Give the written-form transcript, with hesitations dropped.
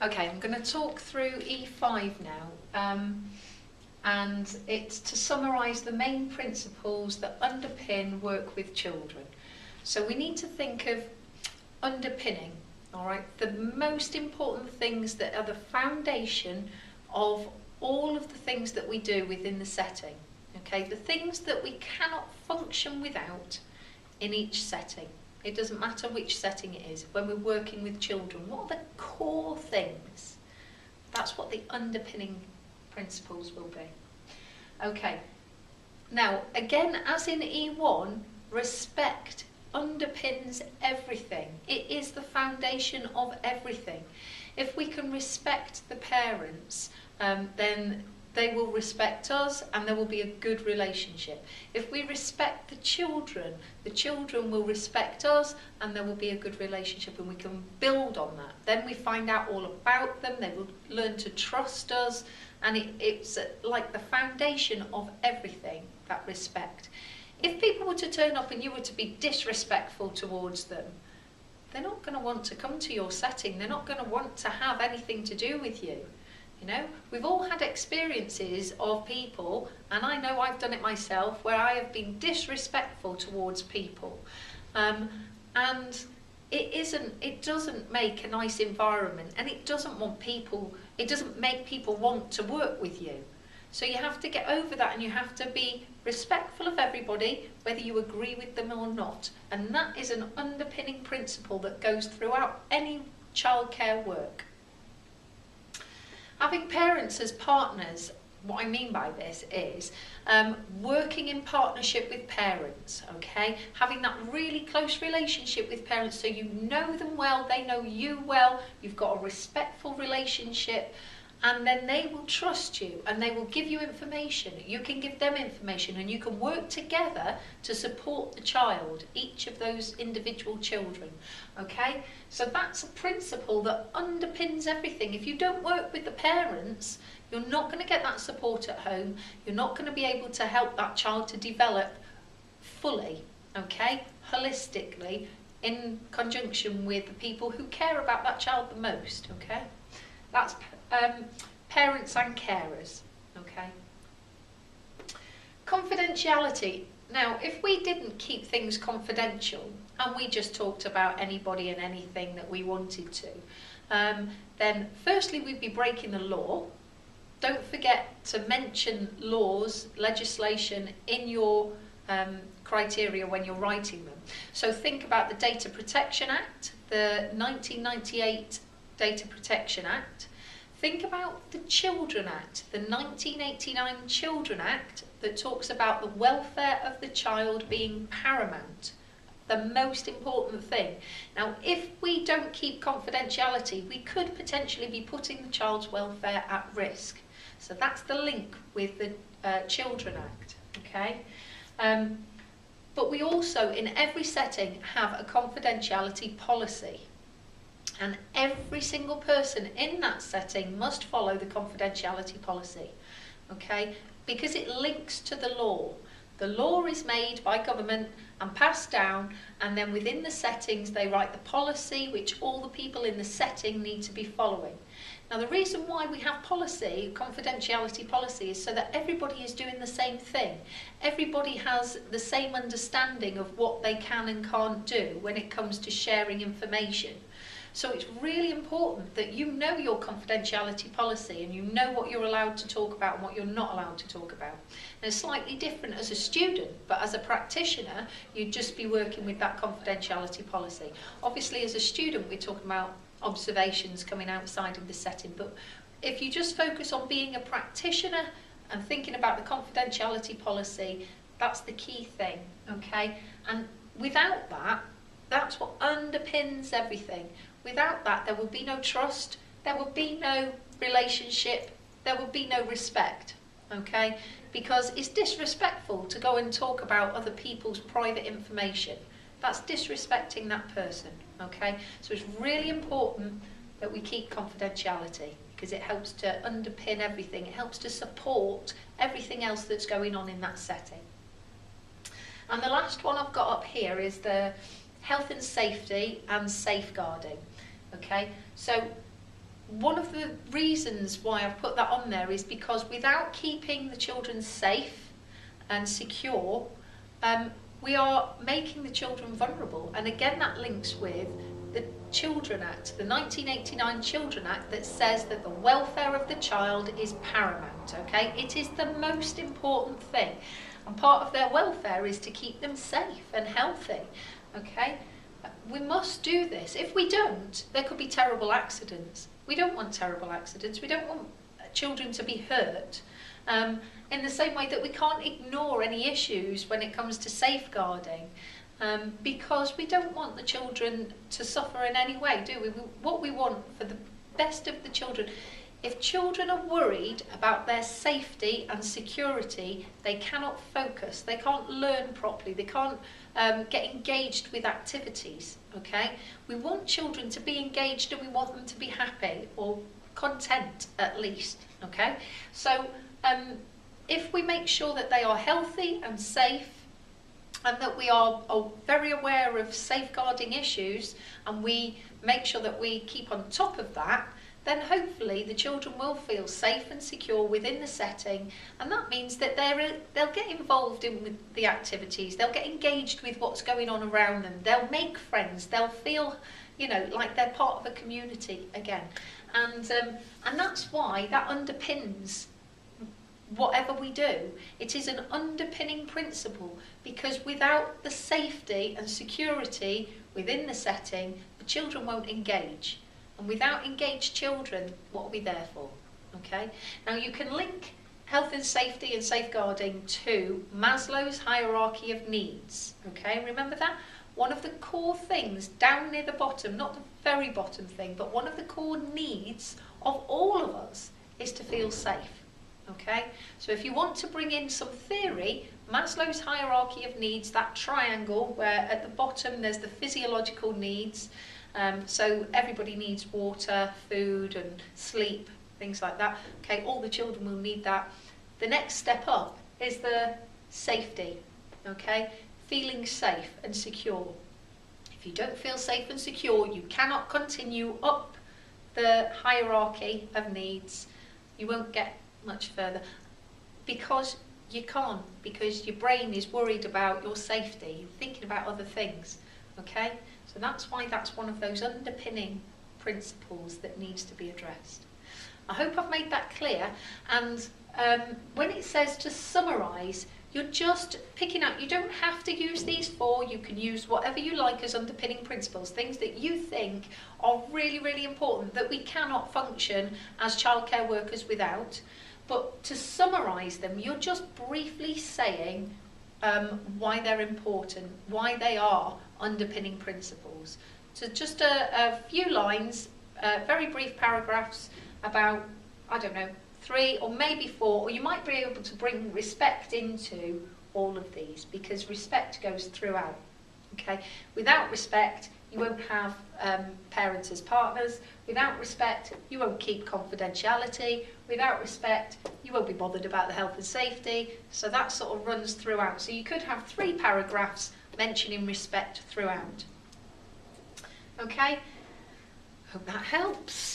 Okay, I'm going to talk through E5 now, and it's to summarise the main principles that underpin work with children. So we need to think of underpinning, all right, the most important things that are the foundation of all of the things that we do within the setting, okay, the things that we cannot function without in each setting. It doesn't matter which setting it is. When we're working with children, what are the core things? That's what the underpinning principles will be. Okay. Now, again, as in E1, respect underpins everything. It is the foundation of everything. If we can respect the parents, then they will respect us and there will be a good relationship. If we respect the children will respect us and there will be a good relationship, and we can build on that. Then we find out all about them, they will learn to trust us, and it's like the foundation of everything, that respect. If people were to turn up and you were to be disrespectful towards them, they're not going to want to come to your setting, they're not going to want to have anything to do with you. You know, we've all had experiences of people, and I know I've done it myself, where I have been disrespectful towards people, and it doesn't make a nice environment, and it doesn't make people want to work with you. So you have to get over that, and you have to be respectful of everybody, whether you agree with them or not. And that is an underpinning principle that goes throughout any childcare work. Having parents as partners, what I mean by this is working in partnership with parents, okay? Having that really close relationship with parents, so you know them well, they know you well, you've got a respectful relationship, and then they will trust you and they will give you information. You can give them information, and you can work together to support the child, each of those individual children, okay? So that's a principle that underpins everything. If you don't work with the parents, you're not going to get that support at home. You're not going to be able to help that child to develop fully, okay, holistically, in conjunction with the people who care about that child the most, okay? That's parents and carers, okay? Confidentiality. Now, if we didn't keep things confidential and we just talked about anybody and anything that we wanted to, then firstly we'd be breaking the law. Don't forget to mention laws, legislation in your criteria when you're writing them. So think about the Data Protection Act, the 1998 Data Protection Act. Think about the Children Act, the 1989 Children Act, that talks about the welfare of the child being paramount, the most important thing. Now, if we don't keep confidentiality, we could potentially be putting the child's welfare at risk. So that's the link with the Children Act, okay? But we also, in every setting, have a confidentiality policy. And every single person in that setting must follow the confidentiality policy, okay? Because it links to the law. The law is made by government and passed down, and then within the settings they write the policy which all the people in the setting need to be following. Now, the reason why we have policy, confidentiality policy, is so that everybody is doing the same thing. Everybody has the same understanding of what they can and can't do when it comes to sharing information. So it's really important that you know your confidentiality policy and you know what you're allowed to talk about and what you're not allowed to talk about. And it's slightly different as a student, but as a practitioner, you'd just be working with that confidentiality policy. Obviously, as a student, we're talking about observations coming outside of the setting, but if you just focus on being a practitioner and thinking about the confidentiality policy, that's the key thing, okay? And without that, that's what underpins everything. Without that, there will be no trust, there will be no relationship, there will be no respect, okay? Because it's disrespectful to go and talk about other people's private information. That's disrespecting that person, okay? So it's really important that we keep confidentiality, because it helps to underpin everything. It helps to support everything else that's going on in that setting. And the last one I've got up here is the health and safety and safeguarding. Okay, so one of the reasons why I've put that on there is because without keeping the children safe and secure, we are making the children vulnerable. And again, that links with the Children Act, the 1989 Children Act, that says that the welfare of the child is paramount, okay? It is the most important thing. And part of their welfare is to keep them safe and healthy, okay? We must do this. If we don't, there could be terrible accidents. We don't want terrible accidents. We don't want children to be hurt. In the same way that we can't ignore any issues when it comes to safeguarding, because we don't want the children to suffer in any way, do we? What we want for the best of the children. If children are worried about their safety and security, they cannot focus, they can't learn properly, they can't get engaged with activities, okay? We want children to be engaged and we want them to be happy, or content at least, okay? So if we make sure that they are healthy and safe, and that we are very aware of safeguarding issues, and we make sure that we keep on top of that, then hopefully the children will feel safe and secure within the setting, and that means that they'll get involved in with the activities, they'll get engaged with what's going on around them, they'll make friends, they'll feel, you know, like they're part of a community again. And that's why that underpins whatever we do. It is an underpinning principle, because without the safety and security within the setting, the children won't engage. And without engaged children, what are we there for? Okay. Now you can link health and safety and safeguarding to Maslow's hierarchy of needs. Okay, remember that? One of the core things down near the bottom, not the very bottom thing, but one of the core needs of all of us is to feel safe. Okay, so if you want to bring in some theory, Maslow's hierarchy of needs, that triangle where at the bottom there's the physiological needs, so everybody needs water, food and sleep, things like that. Okay, all the children will need that. The next step up is the safety, okay, feeling safe and secure. If you don't feel safe and secure, you cannot continue up the hierarchy of needs. You won't get much further, because you can't, because your brain is worried about your safety, you're thinking about other things, okay? So that's why that's one of those underpinning principles that needs to be addressed. I hope I've made that clear. And when it says to summarise, you're just picking out, you don't have to use these four, you can use whatever you like as underpinning principles, things that you think are really, really important, that we cannot function as childcare workers without. But to summarise them, you're just briefly saying why they're important, why they are underpinning principles. So just a few lines, very brief paragraphs about, I don't know, 3 or maybe 4, or you might be able to bring respect into all of these, because respect goes throughout. Okay, without respect, you won't have parents as partners. Without respect, you won't keep confidentiality. Without respect, you won't be bothered about the health and safety. So that sort of runs throughout. So you could have 3 paragraphs mentioning respect throughout. Okay, hope that helps.